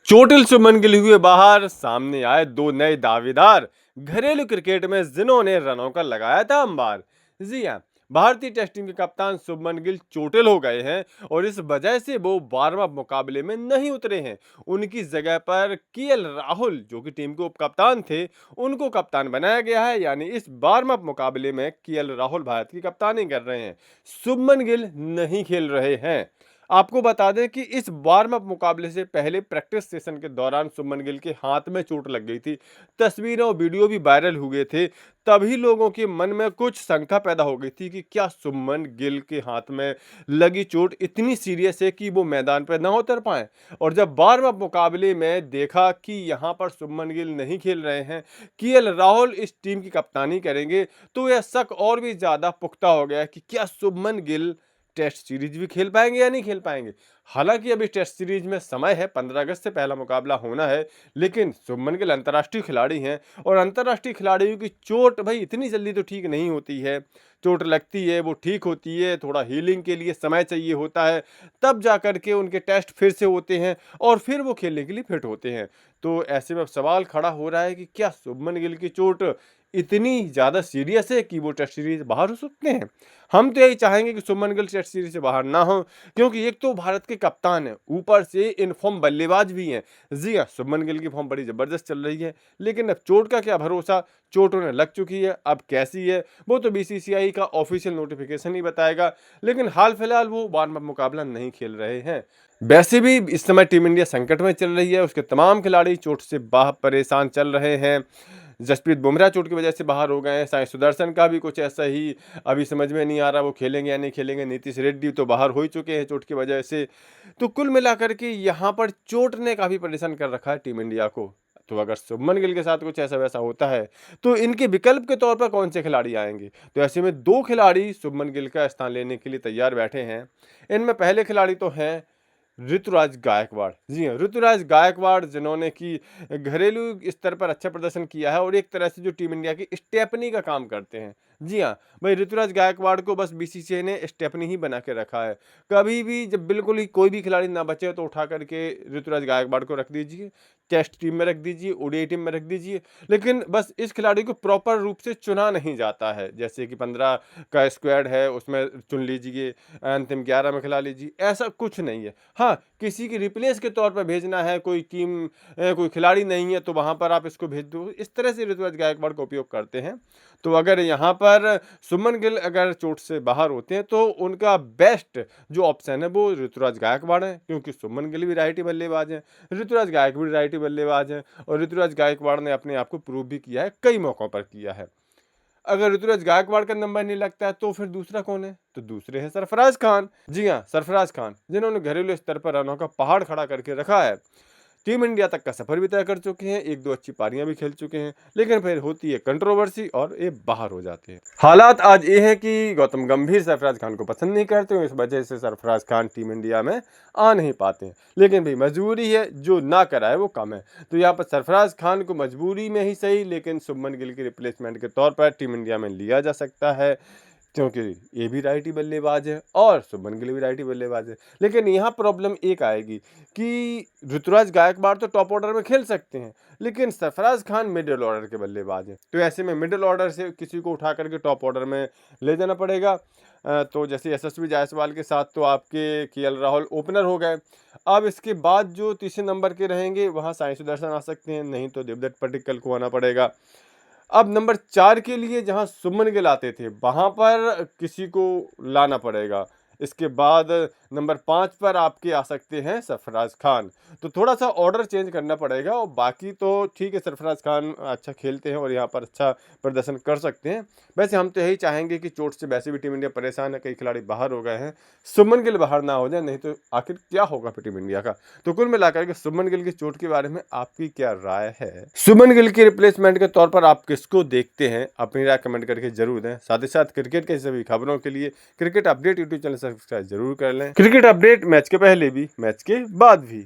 चोटिल शुभमन गिल हुए बाहर, सामने आए दो नए दावेदार। घरेलू क्रिकेट में जिन्होंने रनों का लगाया था अंबार। जी हां, भारतीय टेस्ट टीम के कप्तान शुभमन गिल चोटिल हो गए हैं और इस वजह से वो वार्म अप मुकाबले में नहीं उतरे हैं। उनकी जगह पर केएल राहुल, जो कि टीम के उप कप्तान थे, उनको कप्तान बनाया गया है। यानी इस वार्म अप मुकाबले में केएल राहुल भारत की कप्तानी कर रहे हैं, शुभमन गिल नहीं खेल रहे हैं। आपको बता दें कि इस वार्म अप मुकाबले से पहले प्रैक्टिस सेशन के दौरान शुभमन गिल के हाथ में चोट लग गई थी। तस्वीरें और वीडियो भी वायरल हुए थे। तभी लोगों के मन में कुछ शंका पैदा हो गई थी कि क्या शुभमन गिल के हाथ में लगी चोट इतनी सीरियस है कि वो मैदान पर ना उतर पाए। और जब वार्म अप मुकाबले में देखा कि यहाँ पर शुभमन गिल नहीं खेल रहे हैं, केएल राहुल इस टीम की कप्तानी करेंगे, तो यह शक और भी ज्यादा पुख्ता हो गया कि क्या शुभमन गिल टेस्ट सीरीज भी खेल पाएंगे या नहीं खेल पाएंगे। हालांकि अभी टेस्ट सीरीज में समय है, 15 अगस्त से पहला मुकाबला होना है, लेकिन शुभमन गिल अंतर्राष्ट्रीय खिलाड़ी हैं और अंतर्राष्ट्रीय खिलाड़ियों की चोट भाई इतनी जल्दी तो ठीक नहीं होती है। चोट लगती है, वो ठीक होती है, थोड़ा हीलिंग के लिए समय चाहिए होता है, तब जा करके उनके टेस्ट फिर से होते हैं और फिर वो खेलने के लिए फिट होते हैं। तो ऐसे में अब सवाल खड़ा हो रहा है कि क्या शुभमन गिल की चोट इतनी ज़्यादा सीरियस है कि वो टेस्ट सीरीज बाहर हो सकते हैं। हम तो यही चाहेंगे कि शुभमन गिल टेस्ट सीरीज से बाहर ना हो, क्योंकि एक तो भारत के कप्तान हैं, ऊपर से इन फॉर्म बल्लेबाज भी हैं। जी हाँ, शुभमन गिल की फॉर्म बड़ी ज़बरदस्त चल रही है, लेकिन अब चोट का क्या भरोसा। चोट उन्हें लग चुकी है, अब कैसी है वो तो बीसीसीआई का ऑफिशियल नोटिफिकेशन ही बताएगा। लेकिन हाल फिलहाल वो वार्म अप मुकाबला नहीं खेल रहे हैं। वैसे भी इस समय टीम इंडिया संकट में चल रही है, उसके तमाम खिलाड़ी चोट से बाहर परेशान चल रहे हैं। जसप्रीत बुमराह चोट की वजह से बाहर हो गए हैं, साई सुदर्शन का भी कुछ ऐसा ही अभी समझ में नहीं आ रहा वो खेलेंगे या नहीं खेलेंगे। नीतीश रेड्डी तो बाहर हो ही चुके हैं चोट की वजह से। तो कुल मिलाकर के यहाँ पर चोट ने काफ़ी परेशान कर रखा है टीम इंडिया को। तो अगर शुभमन गिल के साथ कुछ ऐसा वैसा होता है, तो इनके विकल्प के तौर पर कौन से खिलाड़ी आएंगे। तो ऐसे में दो खिलाड़ी शुभमन गिल का स्थान लेने के लिए तैयार बैठे हैं। इनमें पहले खिलाड़ी तो हैं ऋतुराज गायकवाड़। जी हाँ, ऋतुराज गायकवाड़, जिन्होंने कि घरेलू स्तर पर अच्छा प्रदर्शन किया है और एक तरह से जो टीम इंडिया की स्टेपनी का काम करते हैं। जी हाँ, भाई ऋतुराज गायकवाड़ को बस बीसीसीआई ने स्टेपनी ही बना के रखा है। कभी भी जब बिल्कुल ही कोई भी खिलाड़ी ना बचे तो उठा करके ऋतुराज गायकवाड़ को रख दीजिए, टेस्ट टीम में रख दीजिए, ओडीआई टीम में रख दीजिए। लेकिन बस इस खिलाड़ी को प्रॉपर रूप से चुना नहीं जाता है। जैसे कि 15 का स्क्वाड है, उसमें चुन लीजिए, अंतिम 11 में खिला लीजिए, ऐसा कुछ नहीं है। हाँ, किसी की रिप्लेस के तौर पर भेजना है, कोई टीम कोई खिलाड़ी नहीं है तो वहाँ पर आप इसको भेज दो। इस तरह से ऋतुराज गायकवाड़ का उपयोग करते हैं। तो अगर यहाँ पर शुभमन गिल अगर चोट से बाहर होते हैं तो उनका बेस्ट जो ऑप्शन है वो ऋतुराज गायकवाड़ है, क्योंकि शुभमन गिल भी राइटी बल्लेबाज हैं, ऋतुराज गायकवाड़ भी राइटी बल्लेबाज हैं और ऋतुराज गायकवाड़ ने अपने आप को प्रूव भी किया है, कई मौकों पर किया है। अगर ऋतुराज गायकवाड़ का नंबर नहीं लगता है तो फिर दूसरा कौन है, तो दूसरे हैं सरफराज खान। जी हाँ, सरफराज खान, जिन्होंने घरेलू स्तर पर रनों का पहाड़ खड़ा करके रखा है। टीम इंडिया तक का सफर भी तय कर चुके हैं, एक दो अच्छी पारियां भी खेल चुके हैं, लेकिन फिर होती है कंट्रोवर्सी और ये बाहर हो जाते हैं। हालात आज ये है कि गौतम गंभीर सरफराज खान को पसंद नहीं करते हैं, इस वजह से सरफराज खान टीम इंडिया में आ नहीं पाते हैं। लेकिन भाई मजबूरी है, जो ना कराए वो कम है। तो यहाँ पर सरफराज खान को मजबूरी में ही सही, लेकिन शुभमन गिल की रिप्लेसमेंट के तौर पर टीम इंडिया में लिया जा सकता है, क्योंकि ये भी राइटी बल्लेबाज है और शुभमन गिल भी राइटी बल्लेबाज है। लेकिन यहाँ प्रॉब्लम एक आएगी कि ऋतुराज गायकवाड़ तो टॉप ऑर्डर में खेल सकते हैं, लेकिन सरफराज खान मिडिल ऑर्डर के बल्लेबाज हैं। तो ऐसे में मिडिल ऑर्डर से किसी को उठा करके टॉप ऑर्डर में ले जाना पड़ेगा। तो जैसे यशस्वी जायसवाल के साथ तो आपके केएल राहुल ओपनर हो गए। अब इसके बाद जो तीसरे नंबर के रहेंगे वहाँ साई सुदर्शन आ सकते हैं, नहीं तो देवदत्त पडिक्कल को आना पड़ेगा। अब नंबर 4 के लिए जहां सुमन गिल आते थे वहां पर किसी को लाना पड़ेगा। इसके बाद नंबर 5 पर आपके आ सकते हैं सरफराज खान। तो थोड़ा सा ऑर्डर चेंज करना पड़ेगा और बाकी तो ठीक है, सरफराज खान अच्छा खेलते हैं और यहाँ पर अच्छा प्रदर्शन कर सकते हैं। वैसे हम तो यही चाहेंगे कि चोट से वैसे भी टीम इंडिया परेशान है, कई खिलाड़ी बाहर हो गए हैं, शुभमन गिल बाहर ना हो जाए, नहीं तो आखिर क्या होगा फिर टीम इंडिया का। तो कुल मिलाकर के शुभमन गिल की चोट के बारे में आपकी क्या राय है। शुभमन गिल की रिप्लेसमेंट के तौर पर आप किसको देखते हैं, अपनी राय कमेंट करके जरूर दें। साथ ही साथ क्रिकेट के सभी खबरों के लिए cricket update YouTube channel subscribe जरूर कर लें। क्रिकेट अपडेट मैच के पहले भी, मैच के बाद भी।